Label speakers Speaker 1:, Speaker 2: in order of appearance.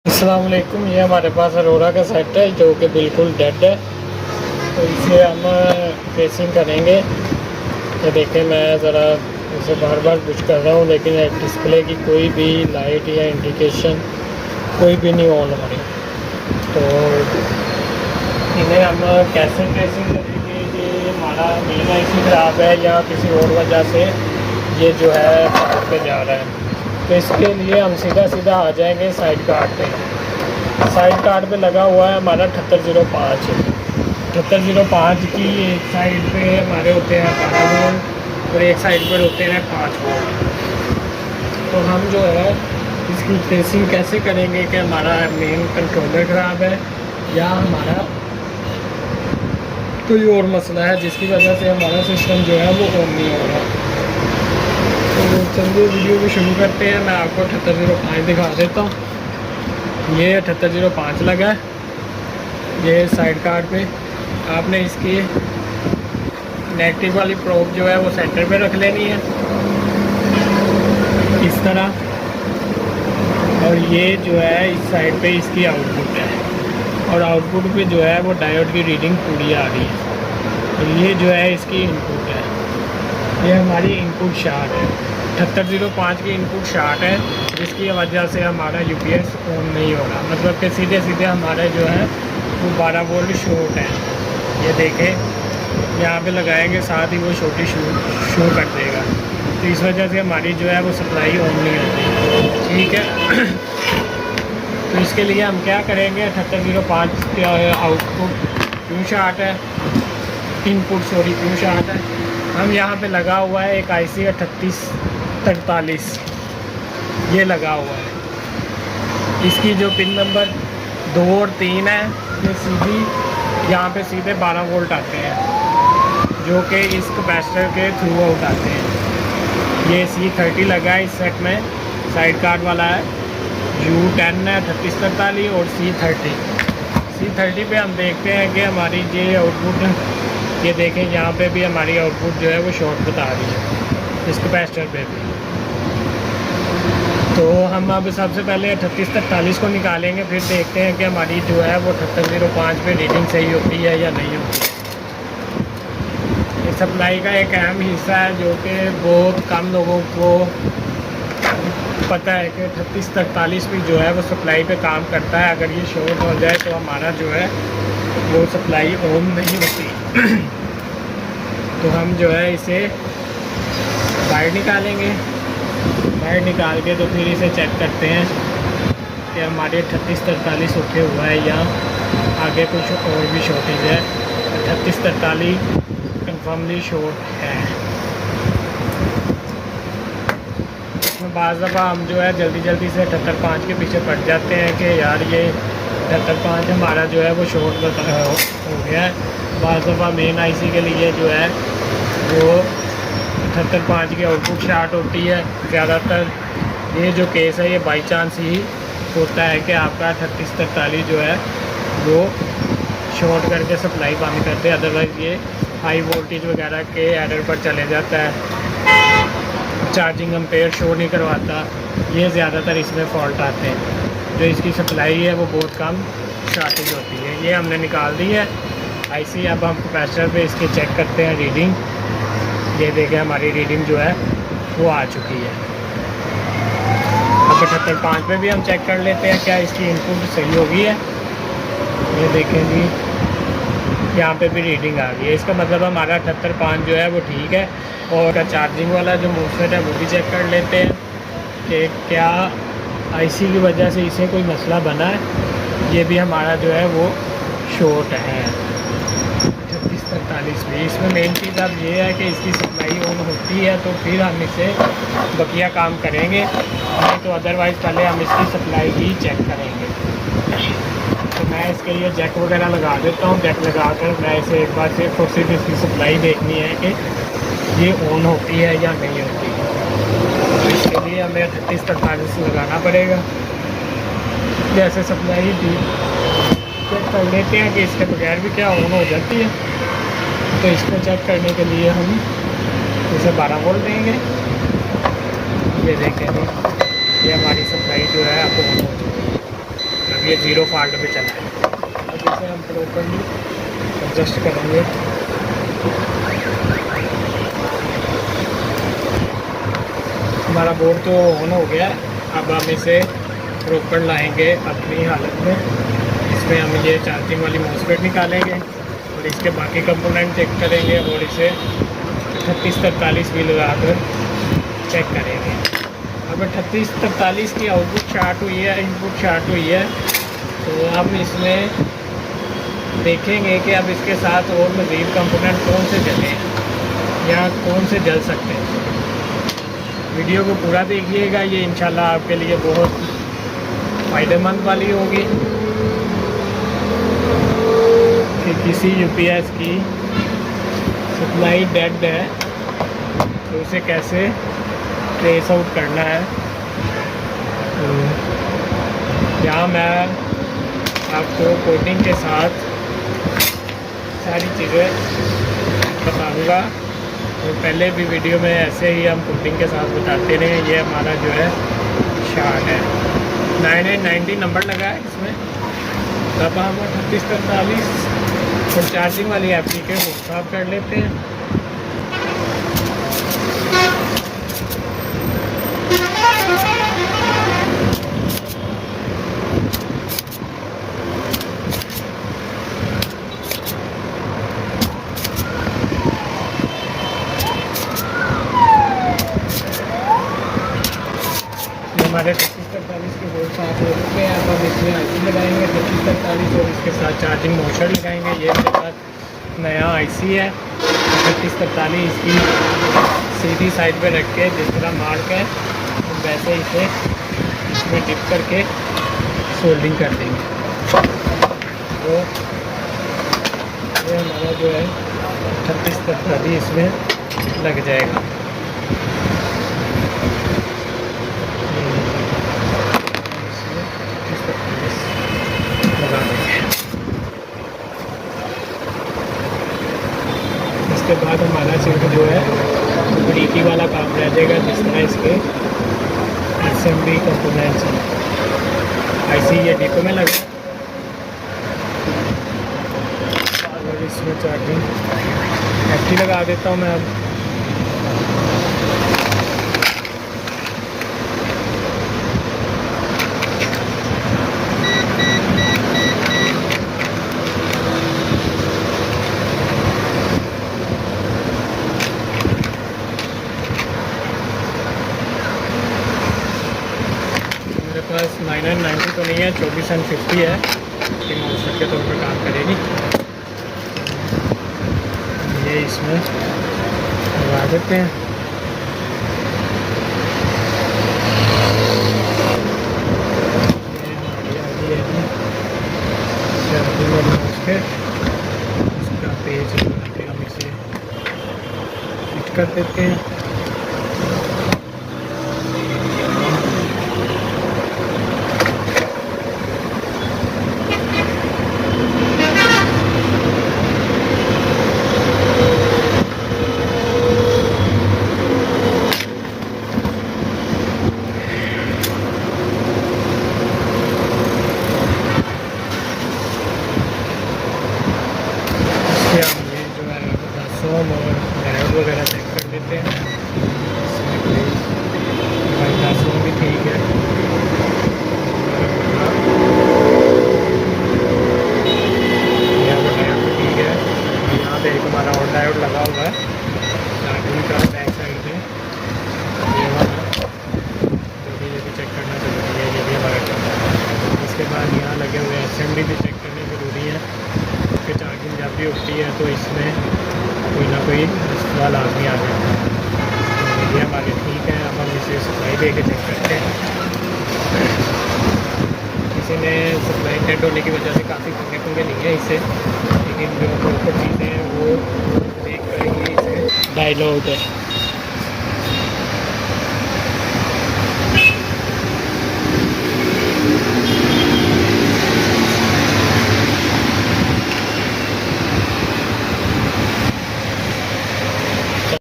Speaker 1: अस्सलाम वालेकुम। ये हमारे पास अरोरा का सेट है जो कि बिल्कुल डेड है, तो इसे हम फेसिंग करेंगे। ये देखें, मैं ज़रा इसे बार बार पुश कर रहा हूँ लेकिन डिस्प्ले की कोई भी लाइट या इंडिकेशन कोई भी नहीं ऑन हो रही। तो इन्हें हम कैसे फेसिंग करेंगे कि हमारा मेन आईसी ख़राब है या किसी और वजह से ये जो है फाइल पे जा रहा है। तो इसके लिए हम सीधा सीधा आ जाएंगे साइड कार्ड पे। साइड कार्ड पे लगा हुआ है हमारा 7805। 7805 की एक साइड पे हमारे होते हैं 12 वोल्ट और एक साइड पर होते हैं 5 वोल्ट। तो हम जो है इसकी फेसिंग कैसे करेंगे कि हमारा मेन कंट्रोलर ख़राब है या हमारा कोई और मसला है जिसकी वजह से हमारा सिस्टम जो है वो ऑन नहीं हो रहा। तो चलिए वीडियो को शुरू करते हैं। मैं आपको 7805 दिखा देता हूँ। ये 7805 लगा है ये साइड कार्ड पे। आपने इसकी नेगेटिव वाली प्रोब जो है वो सेंटर पे रख लेनी है इस तरह, और ये जो है इस साइड पे इसकी आउटपुट है और आउटपुट पे जो है वो डायोड की रीडिंग पूरी आ रही है। और ये जो है इसकी इनपुट है, ये हमारी इनपुट शार्ट है। 7805 की इनपुट शार्ट है जिसकी वजह से हमारा यूपीएस ऑन नहीं हो रहा, मतलब कि सीधे सीधे हमारे जो है वो 12 वोल्ट शॉर्ट है। ये देखें, यहाँ पे लगाएंगे साथ ही वो छोटी शो कर देगा, तो इस वजह से हमारी जो है वो सप्लाई ऑन नहीं होती। ठीक है। तो इसके लिए हम क्या करेंगे, 7805 का आउटपुट क्यों शार्ट है, इनपुट सॉरी क्यों शार्ट है। हम यहाँ पे लगा हुआ है एक आईसी 3843, ये लगा हुआ है। इसकी जो पिन नंबर 2 और 3 है ये सीधी यहाँ पे सीधे 12 वोल्ट आते हैं जो कि इस कैपेसिटर के थ्रू आउट आते हैं। ये C30 लगा है इस सेट में, साइड कार्ड वाला है। U10 है 3843 और C30 पे हम देखते हैं कि हमारी ये आउटपुट, ये देखें यहाँ पे भी हमारी आउटपुट जो है वो शॉर्ट बता रही है इस कैपेसिटर पे भी। तो हम अब सबसे पहले 3843 को निकालेंगे, फिर देखते हैं कि हमारी जो है वो 7805 पे रीडिंग सही होती है या नहीं होती। ये सप्लाई का एक अहम हिस्सा है जो कि बहुत कम लोगों को पता है कि 3843 भी जो है वो सप्लाई पे काम करता है। अगर ये शॉर्ट हो जाए तो हमारा जो है वो सप्लाई ऑन नहीं होती। तो हम जो है इसे बाहर निकालेंगे, बाहर निकाल के तो फिर इसे चेक करते हैं कि हमारे 3843 ओके हुआ है या आगे कुछ और भी शॉर्टेज है। 3843 कन्फर्मली शॉर्ट है। बाज़ दफ़ा हम जो है जल्दी से 7805 के पीछे पड़ जाते हैं कि यार ये 7805 हमारा जो है वो शॉर्ट हो गया है। बाज़ दफ़ा मेन आईसी के लिए जो है वो 7805 की आउटपुट शार्ट होती है। ज़्यादातर ये जो केस है ये बाई चांस ही होता है कि आपका 3843 जो है वो शॉर्ट करके सप्लाई बंद करते हैं, अदरवाइज़ ये हाई वोल्टेज वगैरह के एरर पर चले जाता है, चार्जिंग एम्पेयर शो नहीं करवाता। ये ज़्यादातर इसमें फॉल्ट आते हैं। जो इसकी सप्लाई है वो बहुत कम शॉर्टेज होती है। ये हमने निकाल दी है आईसी। अब हम कैपेसिटर पे इसके चेक करते हैं रीडिंग। ये देखें हमारी रीडिंग जो है वो आ चुकी है। अब 7805 पे भी हम चेक कर लेते हैं क्या इसकी इनपुट सही होगी है। ये देखें जी, यहाँ पे भी रीडिंग आ गई है, इसका मतलब हमारा 7805 जो है वो ठीक है। और चार्जिंग वाला जो मूवसेट है वो भी चेक कर लेते हैं कि क्या आईसी की वजह से इसे कोई मसला बना है। ये भी हमारा जो है वो शॉर्ट है 3843 में। इसमें मेन चीज़ अब ये है कि इसकी सप्लाई ऑन होती है तो फिर हम इसे बकिया काम करेंगे, नहीं तो अदरवाइज़ पहले हम इसकी सप्लाई ही चेक करेंगे। तो मैं इसके लिए जैक वगैरह लगा देता हूँ। जैक लगा कर मैं इसे एक बार सिर्फ और सिर्फ इसकी सप्लाई देखनी है कि ये ऑन होती है या नहीं होती। तो इसके लिए हमें 3843 लगाना पड़ेगा। जैसे सप्लाई दी चेक कर लेते हैं कि इसके बगैर भी क्या ऑन हो जाती है। तो इसको चेक करने के लिए हम इसे 12 वोल्ट देंगे। ये देखें, ये हमारी सप्लाई जो है अब ऑन हो चुकी है। ये 0 फॉल्ट पे चला है। अब इसे हम प्रॉपर्ली एडजस्ट करेंगे। हमारा बोर्ड तो ऑन हो गया है। अब हम इसे प्रॉपर लाएंगे अपनी हालत में। इसमें हम ये चार्जिंग वाली मॉसफेट निकालेंगे और इसके बाकी कंपोनेंट चेक करेंगे और इसे 3843 भी लगा कर चेक करेंगे। अब 3843 की आउटपुट शार्ट हुई है, इनपुट शार्ट हुई है, तो हम इसमें देखेंगे कि अब इसके साथ और मज़ीद कंपोनेंट कौन से जले हैं या कौन से जल सकते हैं। वीडियो को पूरा देखिएगा, ये इंशाल्लाह आपके लिए बहुत फ़ायदेमंद वाली होगी कि किसी यूपीएस की सप्लाई डेड है तो उसे कैसे ट्रेस आउट करना है। तो यहाँ मैं आपको कोडिंग के साथ सारी चीज़ें बताऊँगा, तो पहले भी वीडियो में ऐसे ही हम कोडिंग के साथ बताते रहे। ये हमारा जो है शार्ट है, 9890 नंबर लगा है इसमें। तब हम 3843 और चार्जिंग वाली एप्ली के साफ कर लेते हैं। हमारे 3343 के बोर्ड साथ हो चुके हैं। अब हम इसमें आईसी लगाएंगे 3343 और इसके साथ चार्जिंग मॉस्फेट लगाएंगे। ये मेरे पास नया आईसी है 3343। इसकी सीधी साइड पे रख के जिस तरह मार्क है हम वैसे इसे इसमें डिप करके सोल्डिंग कर देंगे। तो ये हमारा जो है 3843 इसमें लग जाएगा। इसके बाद हमारा सिर्फ जो है ब्रेकी वाला काम रह जाएगा, जिस तरह इसके असेंबली कंपोनेंट्स हैं। आईसी ये डिपो में लगा और इसमें चार्जिंग एफटी लगा देता हूँ मैं। अब बस 9990 तो नहीं है, 2450 है कि मॉस्फेट के तौर पर काम करेगी। ये इसमें लगा देते हैं। ये चार्जिंग वाली मॉस्फेट, इसका पेज लगा के हम इसे फिट कर देते हैं। और डायोड वगैरह चेक कर देते हैं। इसमें कोई डायोड भी ठीक है। डायोड भी ठीक है। यहाँ पे एक हमारा और डायोड लगा हुआ है चार्जिंग का बैक साइड पे। ये वाला जो भी ये भी चेक करना ज़रूरी है, ये भी हमारा चल रहा है। इसके बाद यहाँ लगे हुए असेंबली भी चेक करनी ज़रूरी है कि चार्जिंग जब भी उठती है तो इसमें कोई ना कोई मसला लाजमी आ जाता है। तो ये हमारे ठीक है। अब हम इसे सप्लाई दे के चेक करते हैं। किसी ने सप्लाई डेड होने की वजह से काफ़ी पंगे नहीं है इससे, लेकिन जो प्रॉपर चीज़ें हैं वो देख कर ही इसे डायल होते हैं।